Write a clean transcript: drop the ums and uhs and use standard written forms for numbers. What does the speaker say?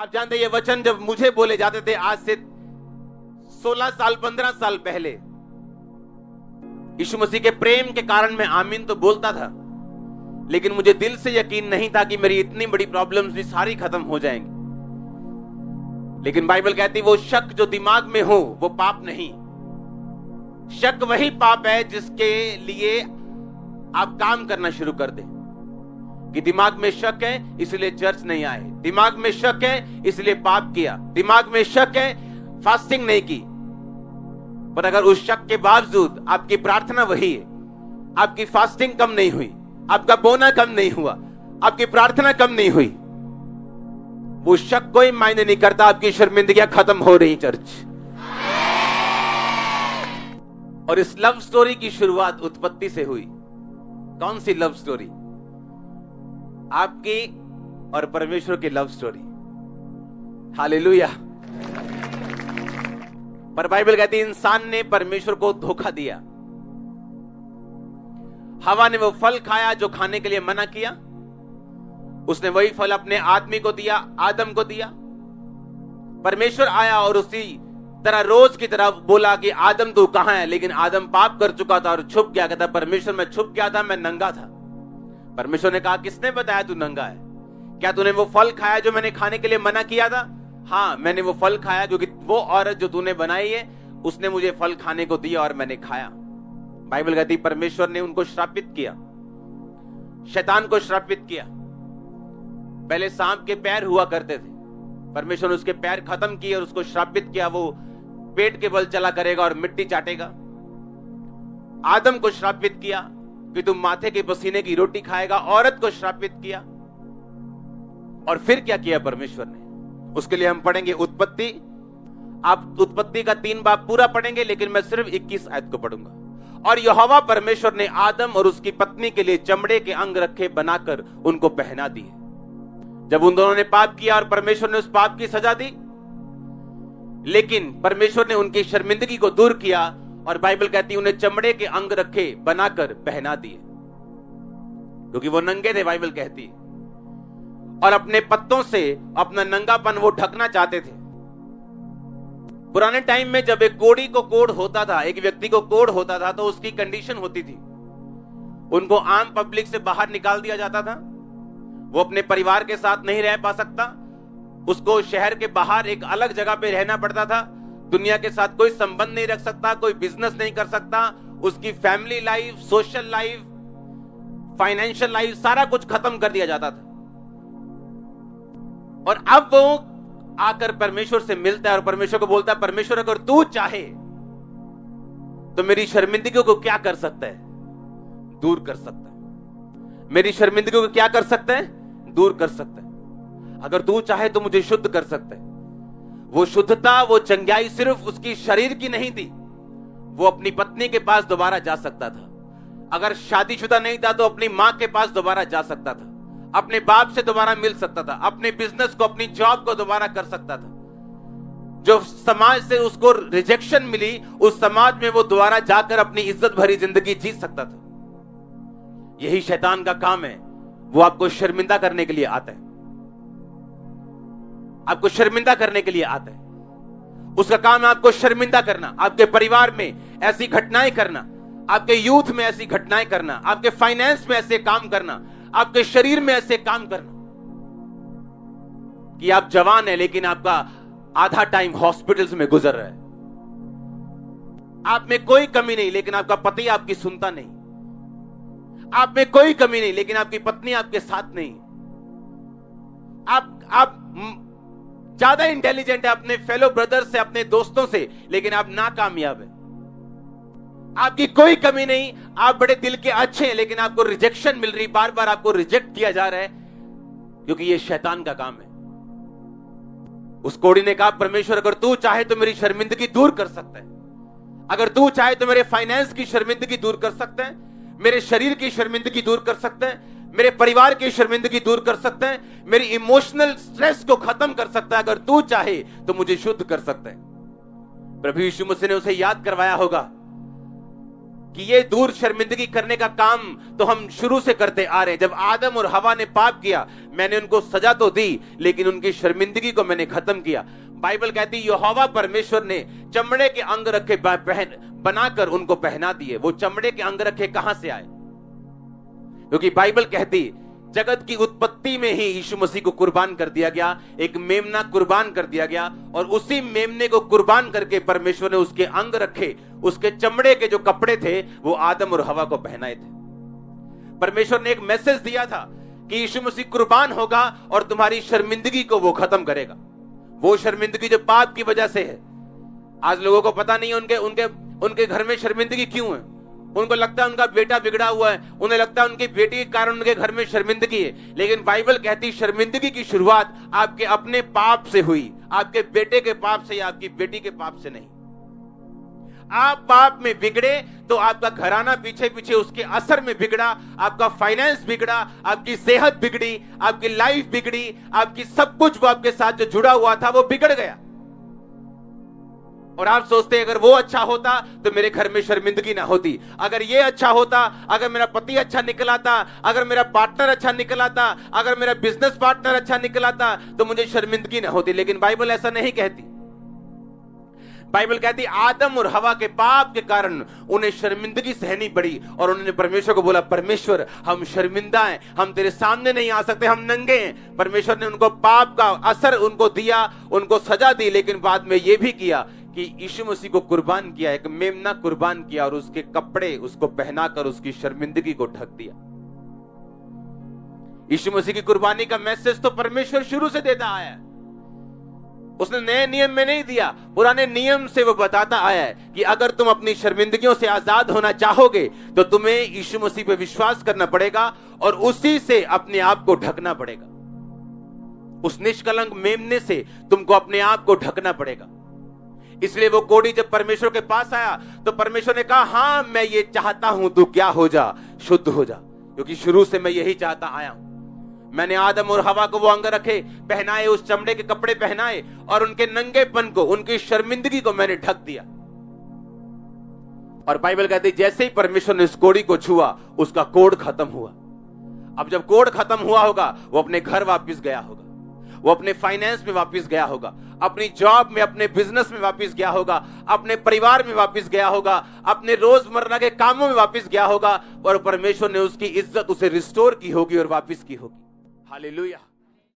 आप जानते ये वचन जब मुझे बोले जाते थे आज से 16 साल 15 साल पहले, यीशु मसीह के प्रेम के कारण मैं आमीन तो बोलता था, लेकिन मुझे दिल से यकीन नहीं था कि मेरी इतनी बड़ी प्रॉब्लम्स भी सारी खत्म हो जाएंगी। लेकिन बाइबल कहती वो शक जो दिमाग में हो वो पाप नहीं। शक वही पाप है जिसके लिए आप काम करना शुरू कर दें कि दिमाग में शक है इसलिए चर्च नहीं आए, दिमाग में शक है इसलिए पाप किया, दिमाग में शक है फास्टिंग नहीं की। पर अगर उस शक के बावजूद आपकी प्रार्थना वही है, आपकी फास्टिंग कम नहीं हुई, आपका बोना कम नहीं हुआ, आपकी प्रार्थना कम नहीं हुई, वो शक कोई मायने नहीं करता, आपकी शर्मिंदगियां खत्म हो रही चर्च। और इस लव स्टोरी की शुरुआत उत्पत्ति से हुई। कौन सी लव स्टोरी? आपकी और परमेश्वर की लव स्टोरी। हालेलुया। पर बाइबल कहती है इंसान ने परमेश्वर को धोखा दिया। हवा ने वो फल खाया जो खाने के लिए मना किया, उसने वही फल अपने आदमी को दिया, आदम को दिया। परमेश्वर आया और उसी तरह रोज की तरह बोला कि आदम तू कहां है, लेकिन आदम पाप कर चुका था और छुप गया। कहता परमेश्वर मैं छुप गया था, मैं नंगा था। परमेश्वर ने कहा किसने बताया तू नंगा है? क्या तूने वो फल खाया जो मैंने खाने के लिए मना किया था? हाँ, मैंने वो फल खाया क्योंकि वो औरत जो तूने बनाई है उसने मुझे फल खाने को दिया और मैंने खाया। बाइबल कहती परमेश्वर ने उनको श्रापित किया, शैतान को श्रापित किया। पहले सांप के पैर हुआ करते थे, परमेश्वर ने उसके पैर खत्म किए और उसको श्रापित किया, वो पेट के बल चला करेगा और मिट्टी चाटेगा। आदम को श्रापित किया कि तुम माथे के पसीने की रोटी खाएगा। औरत को श्रापित किया। और फिर क्या किया परमेश्वर ने? उसके लिए हम पढ़ेंगे उत्पत्ति। आप उत्पत्ति का 3 बाब पूरा पढ़ेंगे, लेकिन मैं सिर्फ 21 आयत को पढ़ूंगा। और यहोवा परमेश्वर ने आदम और उसकी पत्नी के लिए चमड़े के अंग रखे बनाकर उनको पहना दिए। जब उन दोनों ने पाप किया और परमेश्वर ने उस पाप की सजा दी, लेकिन परमेश्वर ने उनकी शर्मिंदगी को दूर किया और बाइबल कहती है उन्हें चमड़े के अंग रखे बनाकर पहना दिए, क्योंकि वो नंगे थे। बाइबल कहती है और अपने पत्तों से अपना नंगापन वो ढकना चाहते थे। पुराने टाइम में जब एक कोढ़ी को कोढ़ होता था, एक व्यक्ति को कोढ़ होता था, तो उसकी कंडीशन होती थी, उनको आम पब्लिक से बाहर निकाल दिया जाता था। वो अपने परिवार के साथ नहीं रह पा सकता, उसको शहर के बाहर एक अलग जगह पे रहना पड़ता था। दुनिया के साथ कोई संबंध नहीं रख सकता, कोई बिजनेस नहीं कर सकता, उसकी family life, social life, financial life, सारा कुछ खत्म कर दिया जाता था। और अब वो आकर परमेश्वर से मिलता है और परमेश्वर को बोलता है परमेश्वर अगर तू चाहे तो मेरी शर्मिंदगी को क्या कर सकता है? दूर कर सकता है। मेरी शर्मिंदगी को क्या कर सकता है? दूर कर सकता है। अगर तू चाहे तो मुझे शुद्ध कर सकता है। वो शुद्धता, वो चंगाई सिर्फ उसकी शरीर की नहीं थी, वो अपनी पत्नी के पास दोबारा जा सकता था। अगर शादीशुदा नहीं था तो अपनी मां के पास दोबारा जा सकता था, अपने बाप से दोबारा मिल सकता था, अपने बिजनेस को, अपनी जॉब को दोबारा कर सकता था। जो समाज से उसको रिजेक्शन मिली, उस समाज में वो दोबारा जाकर अपनी इज्जत भरी जिंदगी जी सकता था। यही शैतान का काम है, वो आपको शर्मिंदा करने के लिए आता है, आपको शर्मिंदा करने के लिए आता है। उसका काम है आपको शर्मिंदा करना, आपके परिवार में ऐसी घटनाएं करना, आपके यूथ में ऐसी घटनाएं करना, आपके फाइनेंस में ऐसे काम करना, आपके शरीर में ऐसे काम करना कि आप जवान हैं लेकिन आपका आधा टाइम हॉस्पिटल्स में गुजर रहा है। आप में कोई कमी नहीं लेकिन आपका पति आपकी सुनता नहीं। आप में कोई कमी नहीं लेकिन आपकी पत्नी आपके साथ नहीं। आप ज्यादा इंटेलिजेंट है अपने फेलो ब्रदर से, अपने दोस्तों से, लेकिन आप नाकामयाब है। आपकी कोई कमी नहीं, आप बड़े दिल के अच्छे हैं लेकिन आपको रिजेक्शन मिल रही, बार बार आपको रिजेक्ट किया जा रहा है, क्योंकि ये शैतान का काम है। उस कोढ़ी ने कहा परमेश्वर अगर तू चाहे तो मेरी शर्मिंदगी दूर कर सकता है, अगर तू चाहे तो मेरे फाइनेंस की शर्मिंदगी दूर कर सकता है, मेरे शरीर की शर्मिंदगी दूर कर सकता है, मेरे परिवार की शर्मिंदगी दूर कर सकता है, मेरी इमोशनल स्ट्रेस को खत्म कर सकता है। अगर तू चाहे तो मुझे शुद्ध कर सकता है। प्रभु यीशु मसीह ने उसे याद करवाया होगा कि ये दूर शर्मिंदगी करने का काम तो हम शुरू से करते आ रहे हैं। जब आदम और हवा ने पाप किया, मैंने उनको सजा तो दी, लेकिन उनकी शर्मिंदगी को मैंने खत्म किया। बाइबल कहती है यहोवा परमेश्वर ने चमड़े के अंग रखे बनाकर उनको पहना दिए। वो चमड़े के अंग रखे कहां से आए? क्योंकि बाइबल कहती जगत की उत्पत्ति में ही यीशु मसीह को कुर्बान कर दिया गया, एक मेमना कुर्बान कर दिया गया, और उसी मेमने को कुर्बान करके परमेश्वर ने उसके अंग रखे, उसके चमड़े के जो कपड़े थे वो आदम और हवा को पहनाए थे। परमेश्वर ने एक मैसेज दिया था कि यीशु मसीह कुर्बान होगा और तुम्हारी शर्मिंदगी को वो खत्म करेगा। वो शर्मिंदगी जो पाप की वजह से है। आज लोगों को पता नहीं है उनके घर में शर्मिंदगी क्यों है। उनको लगता है उनका बेटा बिगड़ा हुआ है, उन्हें लगता है उनकी बेटी के कारण उनके घर में शर्मिंदगी है। लेकिन बाइबल कहती शर्मिंदगी की शुरुआत आपके अपने पाप से हुई, आपके बेटे के पाप से या आपकी बेटी के पाप से नहीं। आप पाप में बिगड़े तो आपका घराना पीछे पीछे उसके असर में बिगड़ा, आपका फाइनेंस बिगड़ा, आपकी सेहत बिगड़ी, आपकी लाइफ बिगड़ी, आपकी सब कुछ वो आपके साथ जो जुड़ा हुआ था वो बिगड़ गया। और आप सोचते हैं अगर वो अच्छा होता तो मेरे घर में शर्मिंदगी ना होती, अगर ये अच्छा होता, अगर मेरा पति अच्छा निकल आता, अगर मेरा पार्टनर अच्छा निकल आता, अगर मेरा बिजनेस पार्टनर अच्छा निकल आता तो मुझे शर्मिंदगी ना होती। लेकिन बाइबल ऐसा नहीं कहती। बाइबल कहती आदम और हवा के पाप के कारण उन्हें शर्मिंदगी सहनी पड़ी और उन्होंने परमेश्वर को बोला परमेश्वर हम शर्मिंदा हैं, हम तेरे सामने नहीं आ सकते, हम नंगे हैं। परमेश्वर ने उनको पाप का असर उनको दिया, उनको सजा दी, लेकिन बाद में यह भी किया कि यीशु मसीह को कुर्बान किया, एक मेमना कुर्बान किया और उसके कपड़े उसको पहनाकर उसकी शर्मिंदगी को ढक दिया। यीशु मसीह की कुर्बानी का मैसेज तो परमेश्वर शुरू से देता आया है। उसने नए नियम में नहीं दिया, पुराने नियम से वो बताता आया है कि अगर तुम अपनी शर्मिंदगियों से आजाद होना चाहोगे तो तुम्हें यीशु मसीह पे विश्वास करना पड़ेगा और उसी से अपने आप को ढकना पड़ेगा। उस निष्कलंक मेमने से तुमको अपने आप को ढकना पड़ेगा। इसलिए वो कोढ़ी जब परमेश्वर के पास आया तो परमेश्वर ने कहा हां मैं ये चाहता हूं, तू क्या हो जा, शुद्ध हो जा, क्योंकि शुरू से मैं यही चाहता आया हूं। मैंने आदम और हवा को वो अंग रखे, पहनाए, उस चमड़े के कपड़े पहनाए और उनके नंगेपन को, उनकी शर्मिंदगी को मैंने ढक दिया। और बाइबल कहती जैसे ही परमेश्वर ने उस कोढ़ी को छुआ उसका कोढ़ खत्म हुआ। अब जब कोढ़ खत्म हुआ होगा वो अपने घर वापस गया होगा, वो अपने फाइनेंस में वापस गया होगा, अपनी जॉब में, अपने बिजनेस में वापस गया होगा, अपने परिवार में वापस गया होगा, अपने रोजमर्रा के कामों में वापस गया होगा और परमेश्वर ने उसकी इज्जत उसे रिस्टोर की होगी और वापस की होगी। हालेलुया।